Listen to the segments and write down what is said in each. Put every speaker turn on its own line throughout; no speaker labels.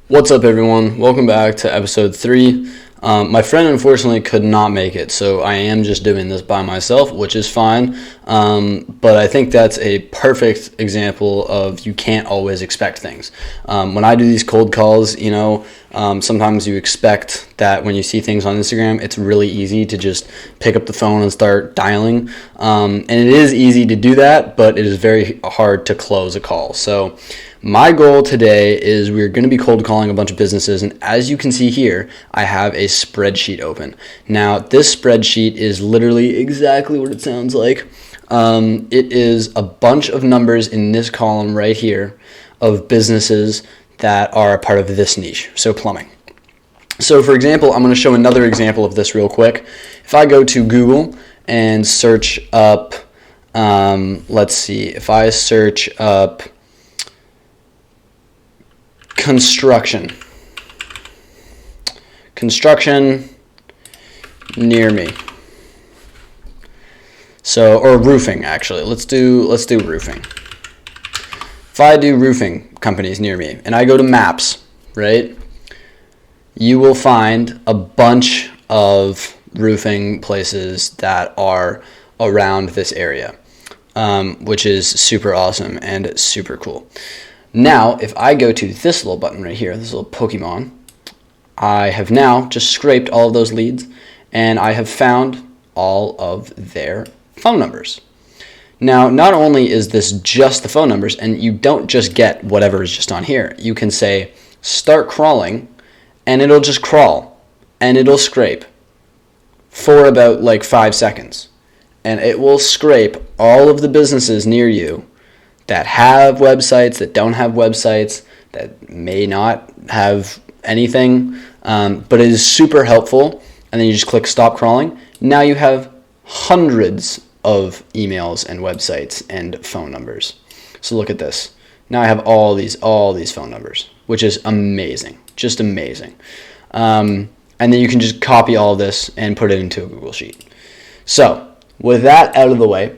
What's up, everyone? Welcome back to episode 3. My friend unfortunately could not make it, so I am just doing this by myself, which is fine. But I think that's a perfect example of you can't always expect things. When I do these cold calls, sometimes you expect that when you see things on Instagram, it's really easy to just pick up the phone and start dialing. And it is easy to do that, but it is very hard to close a call. So my goal today is we're going to be cold calling a bunch of businesses, and as you can see here, I have a spreadsheet open. Now, this spreadsheet is literally exactly what it sounds like. It is a bunch of numbers in this column right here of businesses that are a part of this niche, so plumbing. So for example, I'm going to show another example of this real quick. If I go to Google and search up, if I search up construction near me. So, or roofing actually. Let's do roofing. If I do roofing companies near me and I go to maps, right? You will find a bunch of roofing places that are around this area, which is super awesome and super cool. Now, if I go to this little button right here, this little Pokemon, I have now just scraped all of those leads, and I have found all of their phone numbers. Now, not only is this just the phone numbers, and you don't just get whatever is just on here. You can say, start crawling, and it'll just crawl, and it'll scrape for about 5 seconds. And it will scrape all of the businesses near you that have websites, that don't have websites, that may not have anything, but it is super helpful. And then you just click stop crawling. Now you have hundreds of emails and websites and phone numbers. So look at this. Now I have all these phone numbers, which is amazing, just amazing. And then you can just copy all of this and put it into a Google Sheet. So with that out of the way,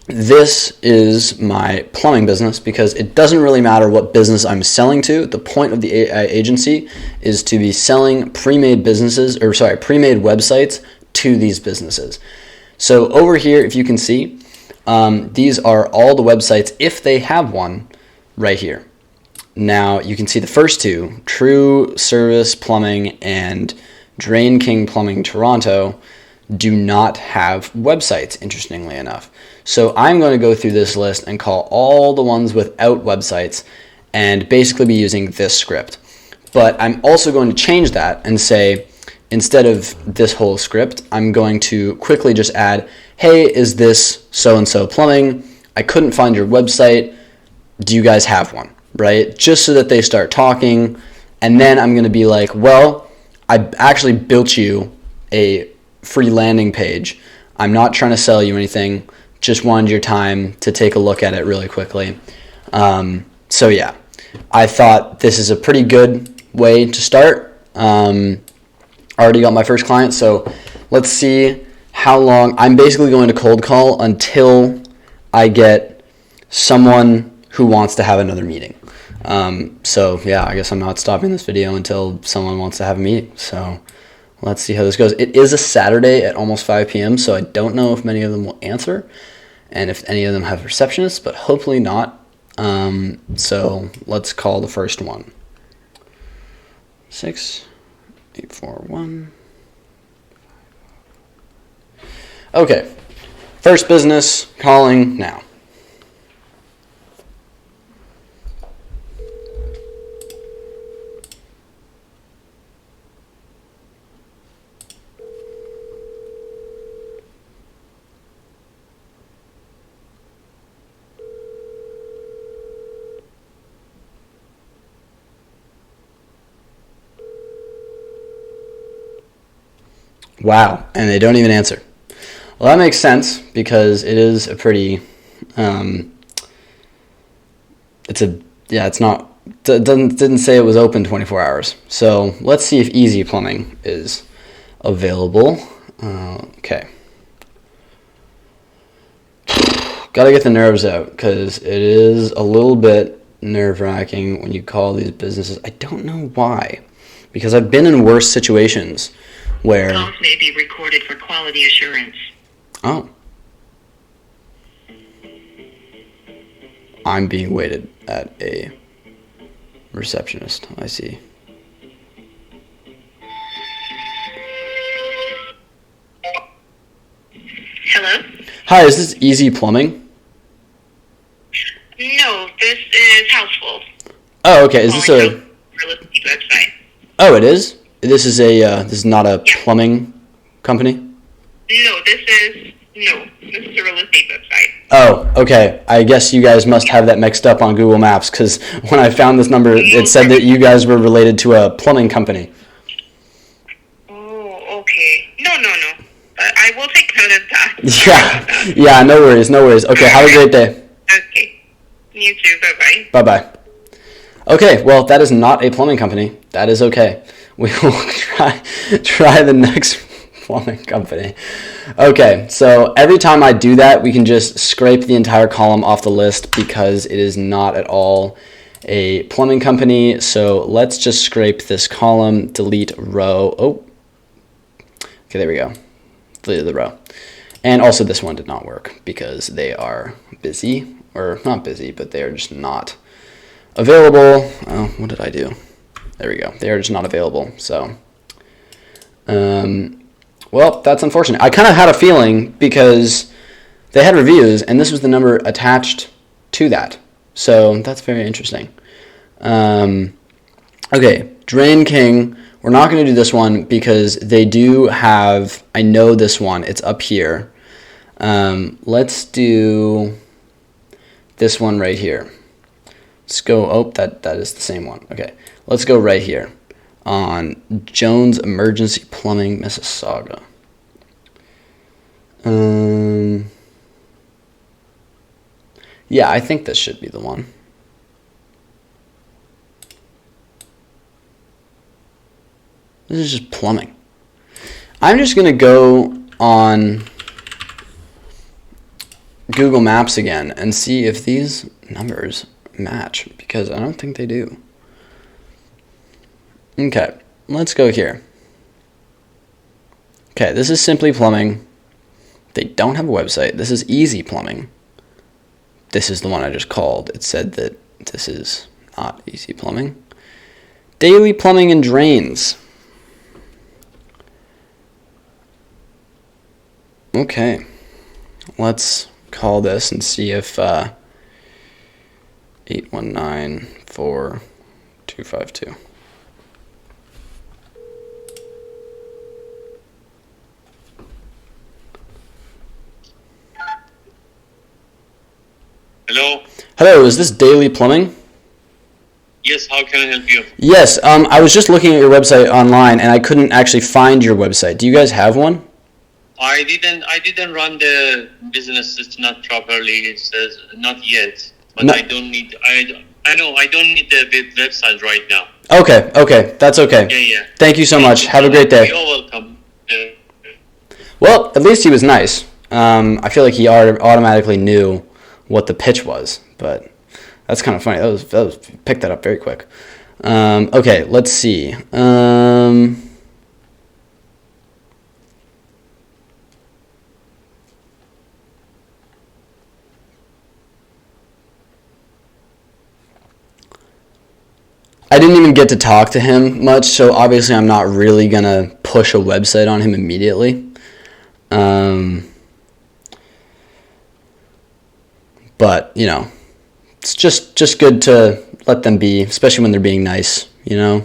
this is my plumbing business because it doesn't really matter what business I'm selling to. The point of the agency is to be selling pre-made websites to these businesses. So over here, if you can see, these are all the websites, if they have one, right here. Now you can see the first two, True Service Plumbing and Drain King Plumbing Toronto, do not have websites, interestingly enough. So I'm going to go through this list and call all the ones without websites and basically be using this script. But I'm also going to change that and say, instead of this whole script, I'm going to quickly just add, hey, is this so-and-so plumbing? I couldn't find your website. Do you guys have one? Right? Just so that they start talking. And then I'm going to be like, well, I actually built you a free landing page. I'm not trying to sell you anything. Just wanted your time to take a look at it really quickly. So yeah, I thought this is a pretty good way to start. I already got my first client, so let's see how long. I'm basically going to cold call until I get someone who wants to have another meeting. So yeah, I guess I'm not stopping this video until someone wants to have a meeting. So let's see how this goes. It is a Saturday at almost 5 p.m., so I don't know if many of them will answer and if any of them have receptionists, but hopefully not. So let's call the first one. 6841. Okay, first business calling now. Wow, and they don't even answer. Well, that makes sense because it is a pretty, didn't say it was open 24 hours. So let's see if Easy Plumbing is available. Okay. Got to get the nerves out because it is a little bit nerve-wracking when you call these businesses. I don't know why, because I've been in worse situations where
Calls may be recorded for quality assurance.
oh, I'm being waited at a receptionist. I see.
Hello?
Hi, is this Easy Plumbing?
No, this is Houseful.
Oh, okay. Is this a?
Real estate website.
Oh, it is. This is a. This is not a plumbing company.
No, this is a real estate website.
Oh, okay. I guess you guys must have that mixed up on Google Maps, because when I found this number, it said that you guys were related to a plumbing company.
Oh, okay. No. But I will take note of that.
Yeah. No worries. Okay. Have a great day.
Okay. You too. Bye-bye.
Bye-bye. Okay, well, that is not a plumbing company. That is okay. We will try the next plumbing company. Okay, so every time I do that, we can just scrape the entire column off the list because it is not at all a plumbing company. So let's just scrape this column, delete row. Oh, okay, there we go. Deleted the row. And also this one did not work because they are busy, or not busy, but they are just not available. Oh, what did I do? There we go. They are just not available. So, well, that's unfortunate. I kind of had a feeling because they had reviews, and this was the number attached to that. So that's very interesting. Okay, Drain King. We're not going to do this one because they do have, I know this one. It's up here. Let's do this one right here. Let's go, oh, that is the same one. Okay, let's go right here on Jones Emergency Plumbing, Mississauga. Yeah, I think this should be the one. This is just plumbing. I'm just going to go on Google Maps again and see if these numbers match, because I don't think they do. Okay, let's go here. Okay, this is Simply Plumbing. They don't have a website. This is Easy Plumbing. This is the one I just called. It said that this is not Easy Plumbing. Daily Plumbing and Drains. Okay, let's call this and see if 8194252.
Hello?
Hello, is this Daily Plumbing?
Yes, how can I help you?
Yes, I was just looking at your website online and I couldn't actually find your website. Do you guys have one?
I didn't run the business system properly. It says not yet. But
No.
I don't need I don't need the website right now.
Okay, that's okay.
Yeah.
Thank you so much. Have a great day.
You're welcome.
Well, at least he was nice. I feel like he automatically knew what the pitch was, but that's kind of funny. That was picked that up very quick. Okay, let's see. I didn't even get to talk to him much, so obviously I'm not really going to push a website on him immediately. But, you know, it's just good to let them be, especially when they're being nice, you know?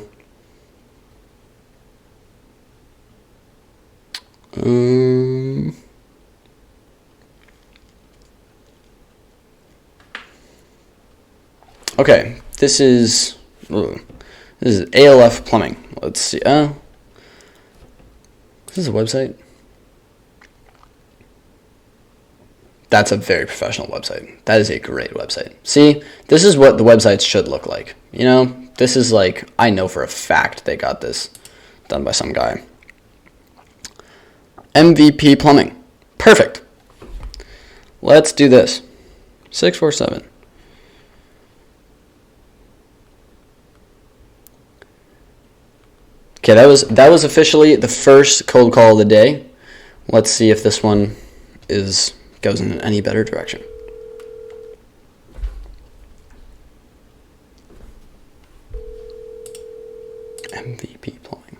Okay, this is ALF Plumbing. Let's see. Is this a website? That's a very professional website. That is a great website. See, this is what the websites should look like. You know, this is like, I know for a fact they got this done by some guy. MVP Plumbing. Perfect. Let's do this. 647. Okay, that was officially the first cold call of the day. Let's see if this one goes in any better direction. MVP Plumbing.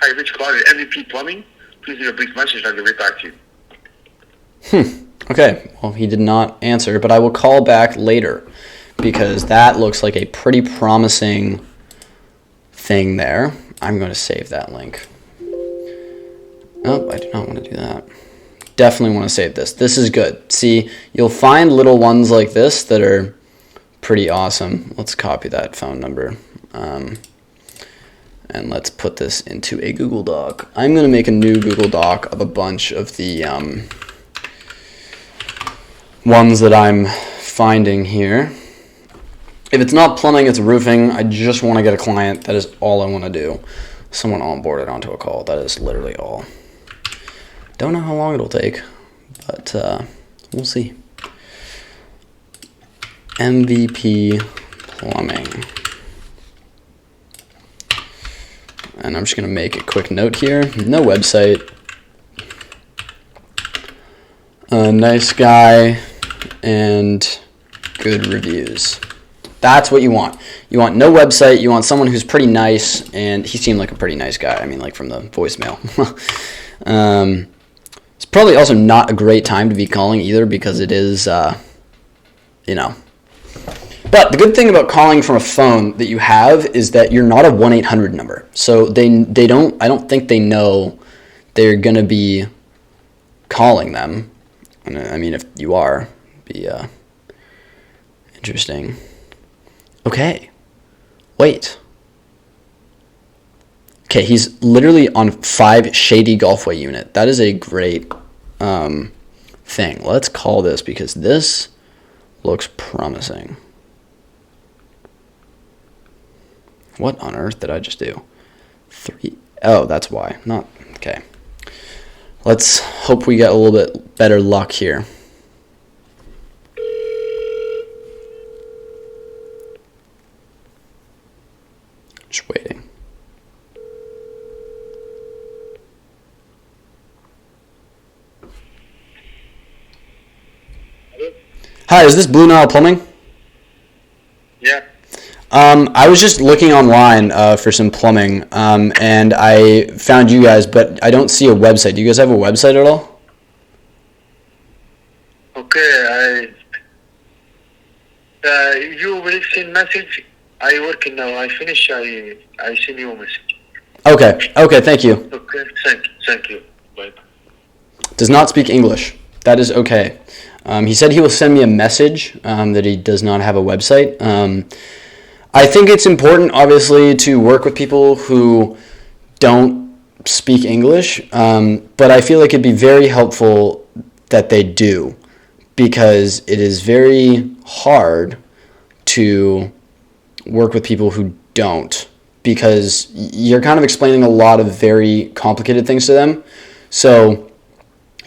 Hi, Rich Claudia, MVP Plumbing. Please leave a brief message and I'll get right back to you.
Okay, well, he did not answer, but I will call back later because that looks like a pretty promising thing there. I'm going to save that link. Oh, I do not want to do that. Definitely want to save this. This is good. See, you'll find little ones like this that are pretty awesome. Let's copy that phone number. And let's put this into a Google Doc. I'm going to make a new Google Doc of a bunch of the ones that I'm finding here. If it's not plumbing, it's roofing. I just want to get a client. That is all I want to do. Someone onboarded onto a call. That is literally all. Don't know how long it'll take, but we'll see. MVP Plumbing. And I'm just going to make a quick note here. No website. Nice guy and good reviews. That's what you want. You want no website. You want someone who's pretty nice, and he seemed like a pretty nice guy. I mean, like from the voicemail. It's probably also not a great time to be calling either because it is, you know. But the good thing about calling from a phone that you have is that you're not a 1-800 number. So they don't, I don't think they know they're going to be calling them. I mean, if you are, it'd be interesting. Okay. Wait. Okay, he's literally on 5 Shady Golfway unit. That is a great thing. Let's call this because this looks promising. What on earth did I just do? 3. Oh, that's why. Not okay. Let's hope we get a little bit better luck here. Just waiting. Hi, is this Blue Nile Plumbing?
Yeah.
I was just looking online for some plumbing, and I found you guys, but I don't see a website. Do you guys have a website at all?
Okay, you will send message. I working now. I finish. I send you a message.
Okay, thank you.
Okay, thank you. Bye.
Does not speak English. That is okay. He said he will send me a message that he does not have a website. I think it's important, obviously, to work with people who don't speak English, but I feel like it'd be very helpful that they do, because it is very hard to work with people who don't, because you're kind of explaining a lot of very complicated things to them. So,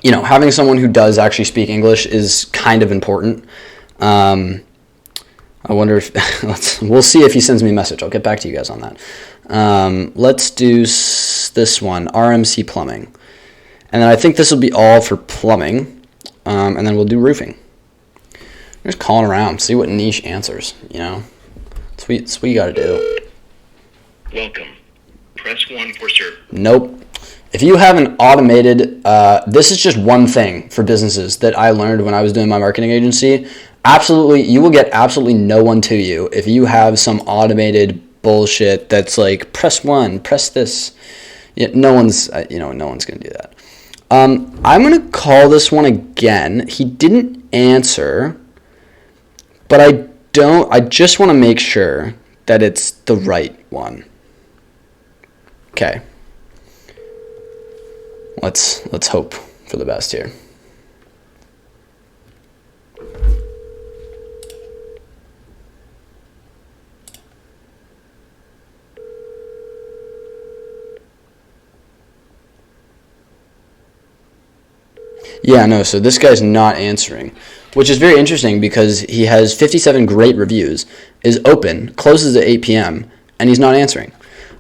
you know, having someone who does actually speak English is kind of important. I wonder if we'll see if he sends me a message. I'll get back to you guys on that. Let's do this one, RMC Plumbing. And then I think this will be all for plumbing. And then we'll do roofing. I'm just calling around, see what niche answers, you know. That's what you got to do.
Welcome. Press 1 for sir.
Nope. If you have an automated, this is just one thing for businesses that I learned when I was doing my marketing agency. Absolutely, you will get absolutely no one to you if you have some automated bullshit that's like, press 1, press this. Yeah, no one's going to do that. I'm going to call this one again. He didn't answer, but I just want to make sure that it's the right one. Okay. Let's hope for the best here. Yeah, no, so this guy's not answering, which is very interesting because he has 57 great reviews, is open, closes at 8 p.m., and he's not answering.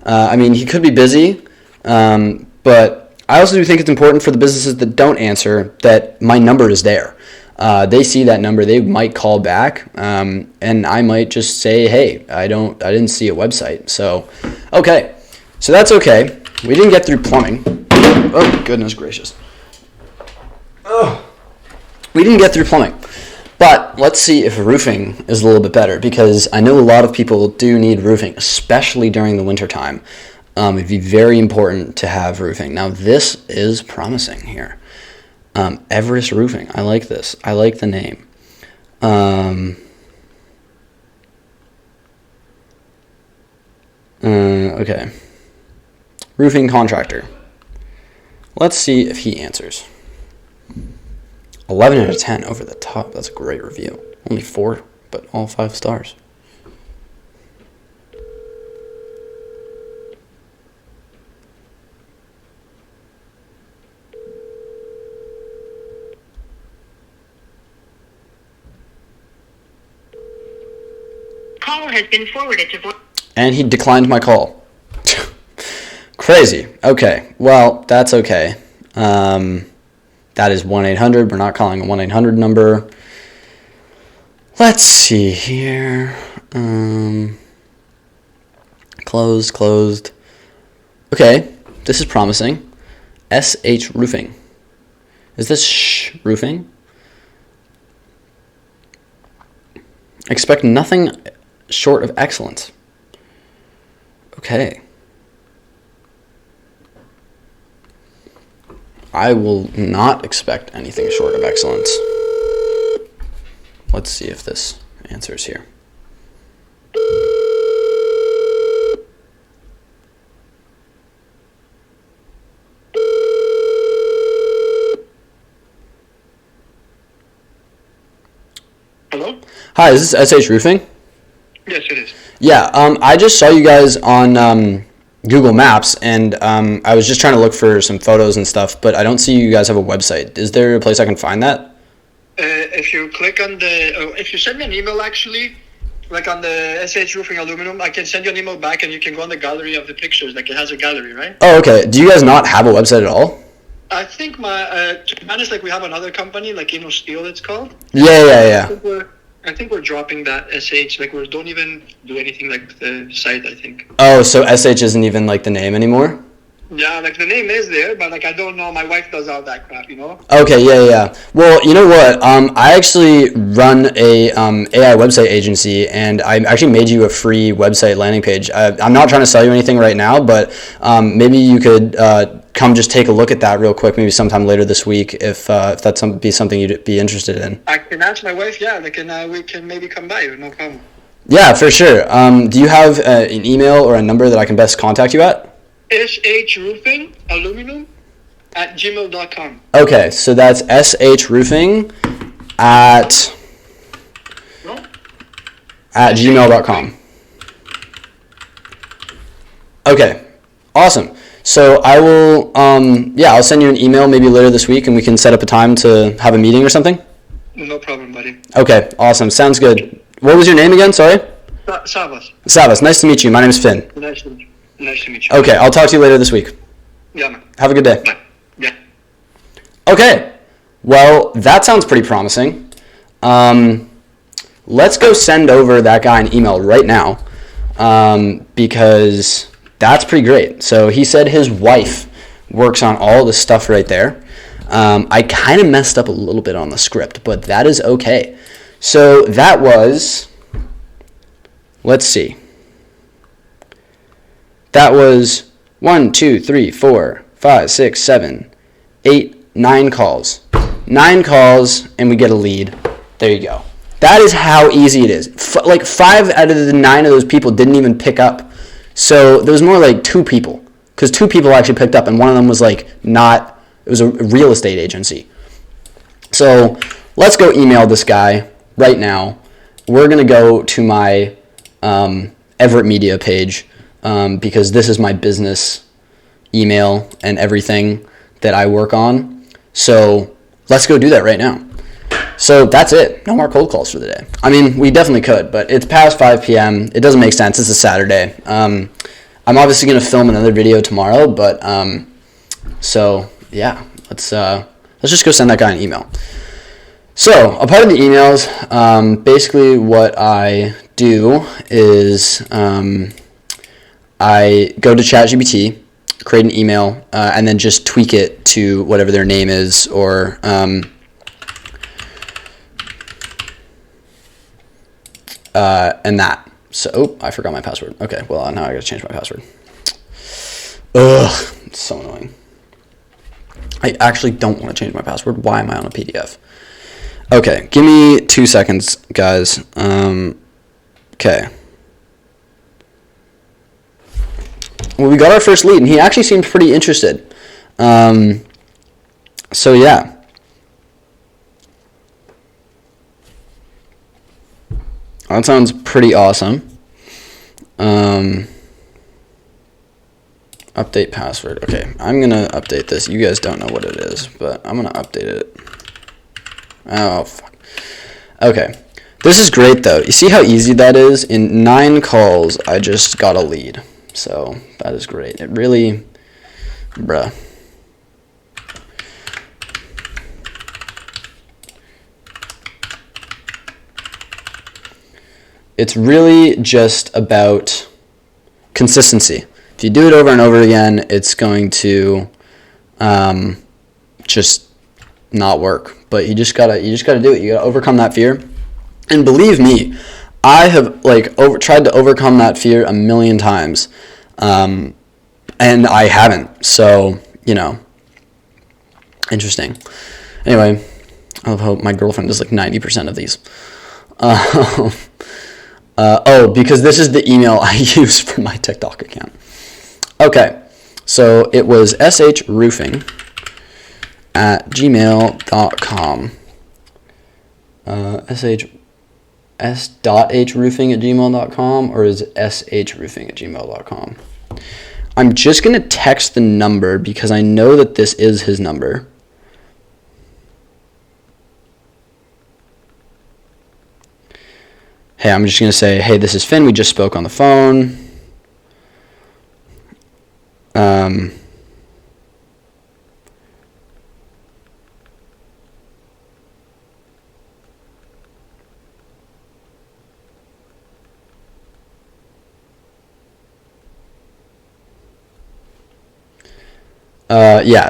I mean, he could be busy, but I also do think it's important for the businesses that don't answer that my number is there. They see that number, they might call back, and I might just say, hey, I didn't see a website. So, okay, so that's okay. We didn't get through plumbing. Oh, goodness gracious. Oh, we didn't get through plumbing. But let's see if roofing is a little bit better, because I know a lot of people do need roofing, especially during the winter time. It'd be very important to have roofing. Now, this is promising here. Everest Roofing. I like this. I like the name. Okay. Roofing contractor. Let's see if he answers. 11 out of 10 over the top. That's a great review. Only 4, but all 5 stars.
Call has been forwarded to.
And he declined my call. Crazy. Okay. Well, that's okay. That is 1-800. We're not calling a 1-800 number. Let's see here. Closed. Okay. This is promising. SH Roofing. Is this roofing? Expect nothing short of excellence. Okay. I will not expect anything short of excellence. Let's see if this answers here.
Hello?
Hi, is this SH Roofing?
Yes, it is.
Yeah, I just saw you guys on Google Maps, and I was just trying to look for some photos and stuff, but I don't see you guys have a website. Is there a place I can find that?
If you click on if you send me an email, actually, like on the SH Roofing Aluminum, I can send you an email back, and you can go on the gallery of the pictures. Like, it has a gallery, right?
Oh, okay. Do you guys not have a website at all?
I think to be honest, like, we have another company, like Inno Steel, it's called.
Yeah.
I think we're dropping that SH. Like, we don't even do anything like the site, I think.
Oh, so SH isn't even like the name anymore?
Yeah, like, the name is there, but like, I don't know. My wife does all that crap, you know?
Okay, yeah. Well, you know what? I actually run a AI website agency, and I actually made you a free website landing page. I'm not trying to sell you anything right now, but maybe you could come just take a look at that real quick, maybe sometime later this week, if that's something you'd be interested in.
I can ask my wife, yeah, like, and we can maybe come by, no problem.
Yeah, for sure. Do you have an email or a number that I can best contact you at?
SH Roofing Aluminum at gmail.com.
Okay, so that's SH Roofing at gmail.com. Okay, awesome. So I will, I'll send you an email maybe later this week, and we can set up a time to have a meeting or something.
No problem, buddy.
Okay, awesome. Sounds good. What was your name again? Sorry?
Savas.
Nice to meet you. My name is Finn.
Nice to meet you.
Okay, I'll talk to you later this week.
Yeah, man.
Have a good day.
Bye. Yeah.
Okay, well, that sounds pretty promising. Let's go send over that guy an email right now, because that's pretty great. So he said his wife works on all this stuff right there. I kind of messed up a little bit on the script, but that is okay. So that was, let's see. That was 1, 2, 3, 4, 5, 6, 7, 8, 9 calls. 9 calls, and we get a lead. There you go. That is how easy it is. Like 5 out of the 9 of those people didn't even pick up. So there was more like 2 people, because 2 people actually picked up, and one of them was like it was a real estate agency. So let's go email this guy right now. We're going to go to my Everett Media page, because this is my business email and everything that I work on. So Let's go do that right now. So that's it. No more cold calls for the day. I mean, we definitely could, but it's past 5 p.m. It doesn't make sense. It's a Saturday. I'm obviously going to film another video tomorrow, but so yeah, let's just go send that guy an email. So a part of the emails, basically what I do is I go to ChatGPT, create an email, and then just tweak it to whatever their name is, or and that. So, I forgot my password. Okay, well, now I gotta change my password. Ugh, it's so annoying. I actually don't want to change my password. Why am I on a PDF? Okay, give me 2 seconds, guys. Okay. Well, we got our first lead, and he actually seemed pretty interested. So, yeah. That sounds pretty awesome. Update password. Okay, I'm going to update this. You guys don't know what it is, but I'm going to update it. Oh, fuck. Okay. This is great, though. You see how easy that is? In 9 calls, I just got a lead. So, that is great. It really... Bruh. It's really just about consistency. If you do it over and over again, it's going to just not work. But you just gotta do it. You gotta overcome that fear. And believe me, I have tried to overcome that fear a million times, and I haven't. So interesting. Anyway, I love how my girlfriend does 90% of these. Because this is the email I use for my TikTok account. Okay, so it was shroofing@gmail.com. s.hroofing@gmail.com, or is it shroofing@gmail.com? I'm just going to text the number because I know that this is his number. Hey, I'm just going to say, hey, this is Finn. We just spoke on the phone.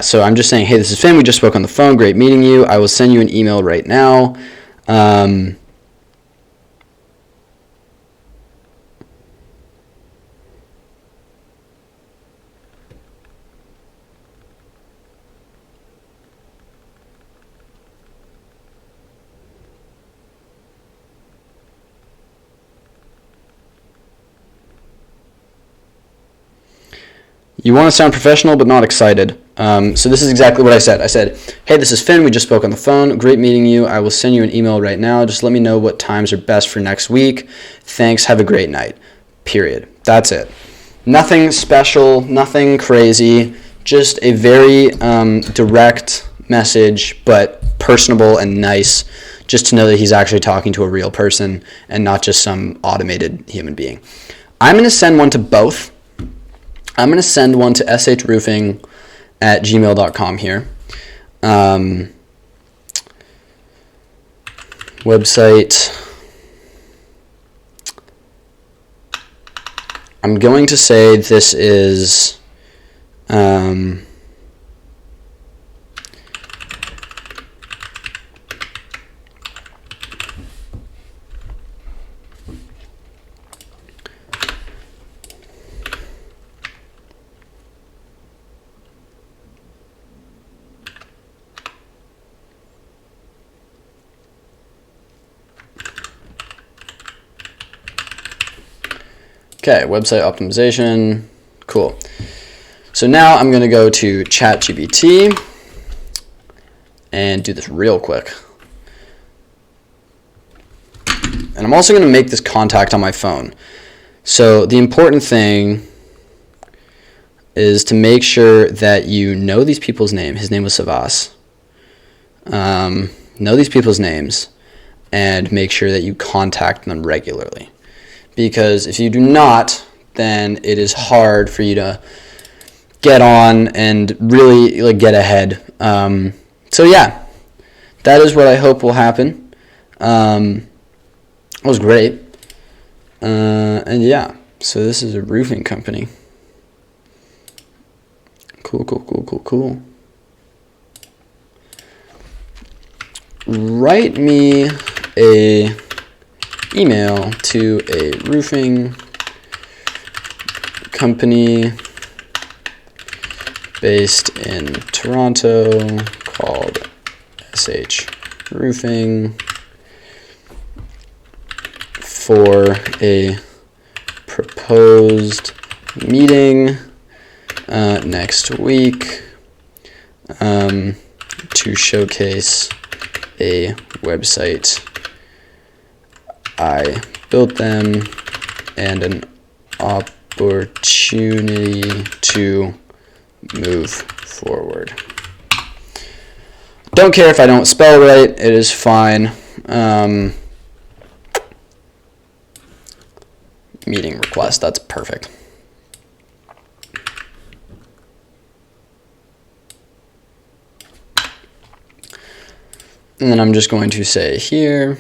So I'm just saying, hey, this is Finn. We just spoke on the phone. Great meeting you. I will send you an email right now. You want to sound professional but not excited. So this is exactly what I said. I said, hey, this is Finn. We just spoke on the phone. Great meeting you. I will send you an email right now. Just let me know what times are best for next week. Thanks. Have a great night. Period. That's it. Nothing special. Nothing crazy. Just a very direct message, but personable and nice, just to know that he's actually talking to a real person and not just some automated human being. I'm going to send one to both. I'm going to send one to shroofing@gmail.com here. Website. I'm going to say this is okay, website optimization. Cool. So now I'm going to go to ChatGPT and do this real quick. And I'm also going to make this contact on my phone. So the important thing is to make sure that you know these people's name. His name was Savas. know these people's names, and make sure that you contact them regularly. Because if you do not, then it is hard for you to get on and really like get ahead. So yeah, that is what I hope will happen. It was great. And yeah, so this is a roofing company. Cool. Write me a email to a roofing company based in Toronto called SH Roofing for a proposed meeting next week to showcase a website I built them and an opportunity to move forward. Don't care if I don't spell right, it is fine. Meeting request, that's perfect. And then I'm just going to say here,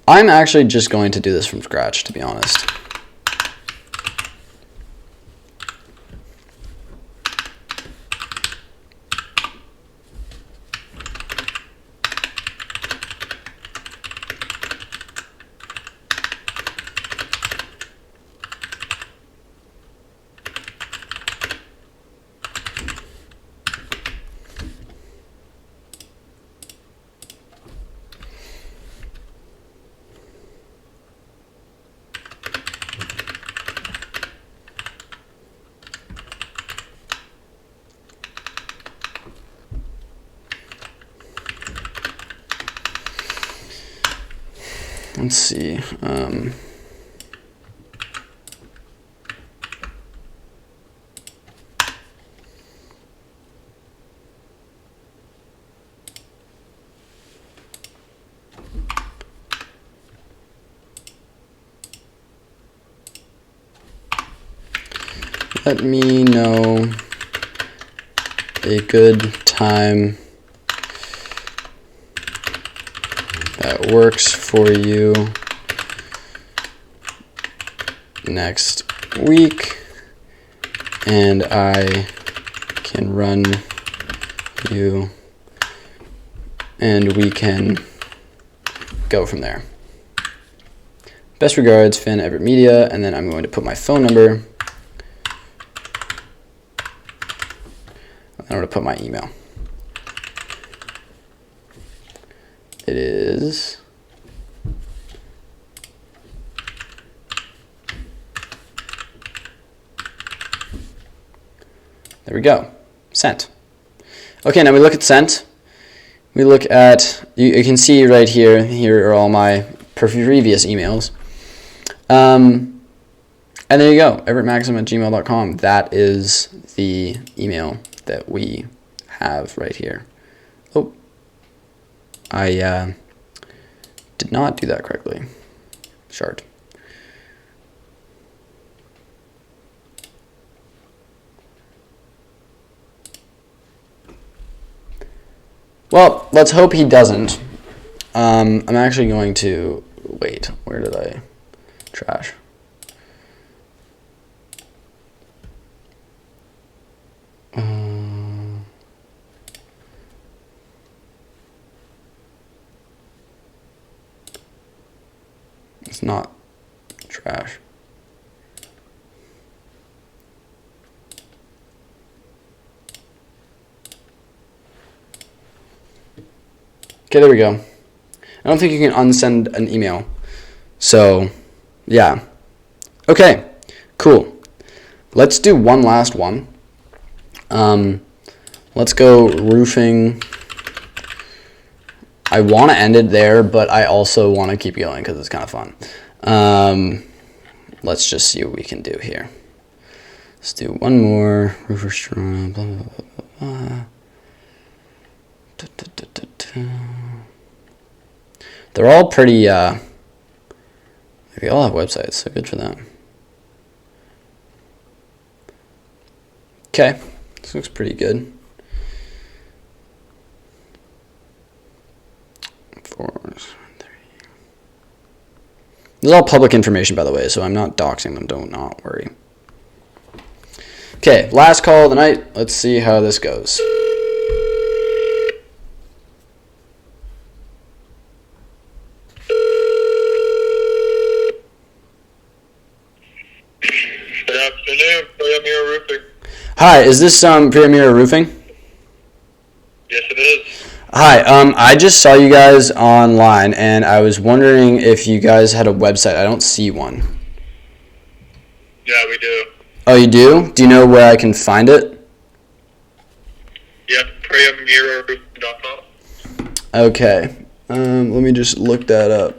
I'm actually just going to do this from scratch, to be honest. Let's see. Let me know a good time that works for you next week, and I can run you, and we can go from there. Best regards, Finn Everett Media, and then I'm going to put my phone number. I'm going to put my email. It is there we go. Sent. Okay, now we look at sent. We look at, you can see right here, here are all my previous emails. And there you go, everettmaxim@gmail.com. That is the email that we have right here. Oh, I did not do that correctly. Shard. Well, let's hope he doesn't. I'm actually going to wait. Where did I trash? It's not trash. Okay, there we go. I don't think you can unsend an email. So, yeah. Okay, cool. Let's do one last one. Let's go roofing. I want to end it there, but I also want to keep going because it's kind of fun. Let's just see what we can do here. Let's do one more. Roofer straw, blah, blah, blah, blah. Da, da, da, da, da. They're all pretty, they all have websites, so good for them. Okay, this looks pretty good. 4, 3. This is all public information, by the way, so I'm not doxing them. Don't not worry. Okay, last call of the night. Let's see how this goes.
Good afternoon, Premier Roofing.
Hi, is this Premier Roofing?
Yes, it is.
Hi, I just saw you guys online, and I was wondering if you guys had a website. I don't see one.
Yeah, we do.
Oh, you do? Do you know where I can find it?
Yep, PremierRoofing.com.
Okay, let me just look that up.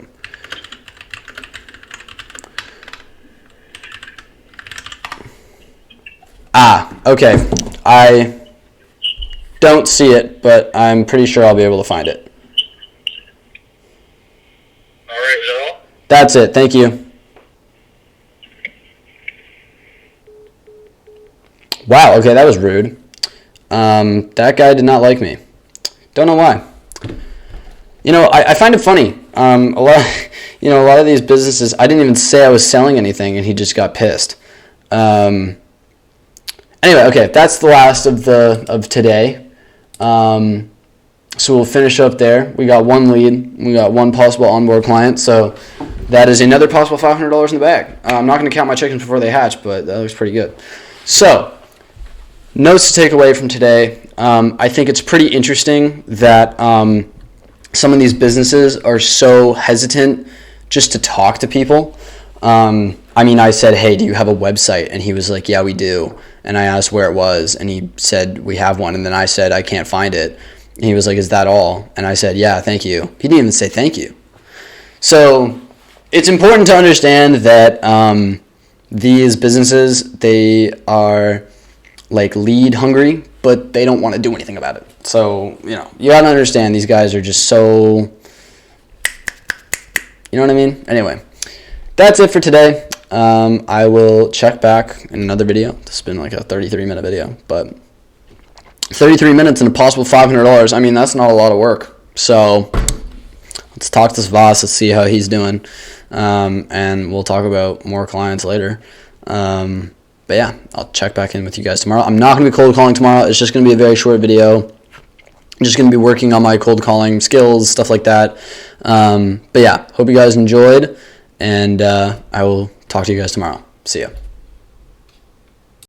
Ah, okay. I don't see it, but I'm pretty sure I'll be able to find it.
All right, is that all?
That's it. Thank you. Wow, okay, that was rude. That guy did not like me. Don't know why. You know, I find it funny. A lot of these businesses, I didn't even say I was selling anything, and he just got pissed. Anyway, okay, that's the last of today. So we'll finish up there. We got one lead. We got one possible onboard client. So that is another possible $500 in the bag. I'm not going to count my chickens before they hatch, but that looks pretty good. So notes to take away from today. I think it's pretty interesting that some of these businesses are so hesitant just to talk to people. I said, hey, do you have a website? And he was like, yeah, we do. And I asked where it was, and he said, we have one. And then I said, I can't find it. And he was like, is that all? And I said, yeah, thank you. He didn't even say thank you. So it's important to understand that these businesses, they are like lead hungry, but they don't want to do anything about it. So, you got to understand these guys are just so, you know what I mean? Anyway, that's it for today. I will check back in another video. This has been like a 33-minute video, but 33 minutes and a possible $500. That's not a lot of work. So let's talk to Svas. Let's see how he's doing, and we'll talk about more clients later. But yeah, I'll check back in with you guys tomorrow. I'm not going to be cold calling tomorrow. It's just going to be a very short video. I'm just going to be working on my cold calling skills, stuff like that. But yeah, hope you guys enjoyed, and I will talk to you guys tomorrow. See ya.